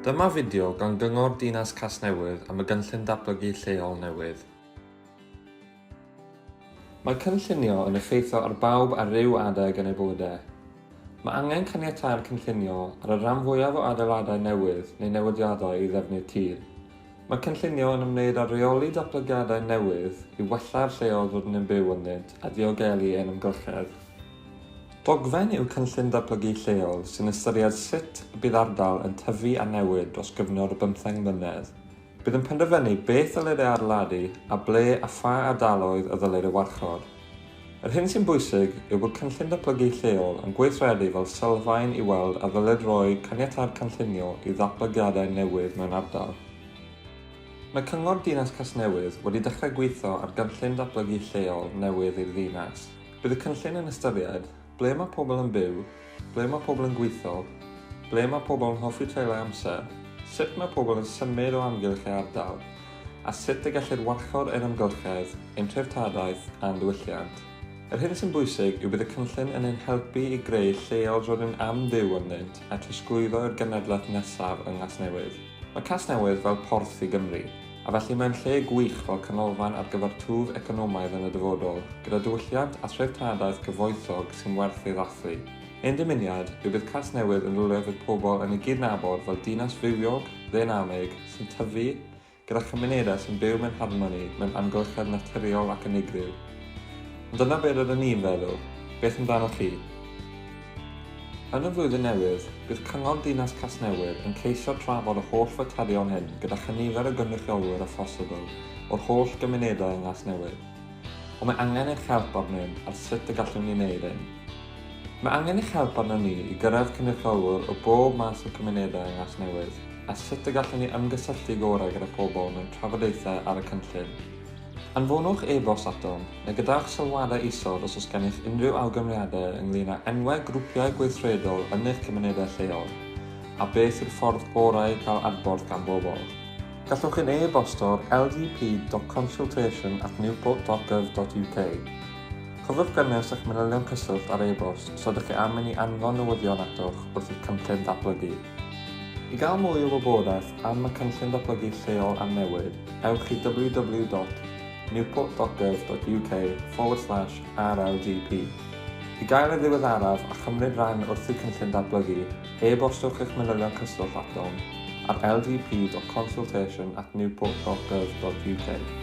Dyma fideo gan Gyngor Dinas Casnewydd am y gynllun datblygu lleol newydd. Mae cynllunio yn effeithio ar bawb ar ryw adeg yn eu bywydau. Mae angen caniatâd cynllunio ar y rhan fwyaf o adeiladau newydd neu newidiadau i ddefnydd tir. Mae cynllunio yn ymwneud â reoli datblygiadau newydd i wella'r lleol fod yn byw ynddynt a diogelu ein ymgylchedd. Dogfen yw cynllun datblygu lleol sy'n ystyried sut y bydd ardal yn tyfu a newid dros gyfnod o 15 mlynedd. Bydd yn penderfynu beth ddylid ei adeiladu a ble a pha ardaloedd y ddylid ei warchod. Yr hyn sy'n bwysig yw bod cynllun datblygu lleol yn gweithredu fel sylfaen i weld a ddylid roi caniatâd cynllunio i ddatblygiadau newydd mewn ardal. Mae Cyngor Dinas Casnewydd wedi dechrau gweithio ar gynllun datblygu lleol newydd i'r ddinas. Bydd y cynllun yn ystyried ble mae pobl yn byw, ble mae pobl yn gweithio, ble mae pobl yn hoffi treulio amser, sut mae pobl yn symud o amgylch eu ardal, a sut y gellir warchod ein ymgylchedd, ein treftadaeth a'n diwylliant. Yr hyn sy'n bwysig yw bydd y cynllun yn ein helpu i greu lleol rydyn am fyw ynddynt a trosglwyddo i'r genedlaeth nesaf yng Nghasnewydd. Mae Casnewydd fel porth i Gymru, a felly mae'n lle gwych fel canolfan ar gyfer twf economaidd yn y dyfodol, gyda diwylliant a threftadaeth gyfoethog sy'n werth ei ddathlu. Ein dymuniad yw bydd Casnewydd yn rhywle fydd pobl yn ei gydnabod fel dinas fywiog, ddenamig, sy'n tyfu, gyda chymunedau sy'n byw mewn harmoni mewn amgylchedd naturiol ac unigryw. Ond dyna beth rydyn ni'n feddwl, beth amdano chi? Yn y flwyddyn newydd, bydd Cyngor Dinas Casnewydd yn ceisio trafod y holl faterion hyn gyda chynifer y gynrychiolwyr a phosibl o'r holl gymunedau yng Nghasnewydd. Ond mae angen eich help arnyn ar sut y gallwn ni wneud hyn. Mae angen eich help arnyn ni i gyrraedd cynrychiolwyr o bob maes o gymunedau yng Nghasnewydd a sut y gallwn ni ymgysylltu gorau gyda pobl mewn trafodaethau ar y cynllun. Anfonwch e-bost atom neu gyda'ch sylwadau isod os oes gennych unrhyw awgrymiadau ynglŷn â enwau grwpiau gweithredol yn eich cymunedau lleol a beth yw'r ffordd gorau i cael adborth gan bobl. Gallwch yn e-bosto'r ldp.consultation@newport.gov.uk. Cofiwch gynnwys eich manylion cyswllt ar e-bost os ydych chi am i ni anfon newyddion atoch wrth i'r cynllun datblygu. I gael mwy o wybodaeth am y cynllun datblygu lleol am newid, ewch i www.newport.gov.uk/RLDP. I gael y ddiweddaraf a chymryd rhan wrth y cynllun datblygu, e-bostwch eich manylion cyswllt atom ar ldp.consultation@newport.gov.uk.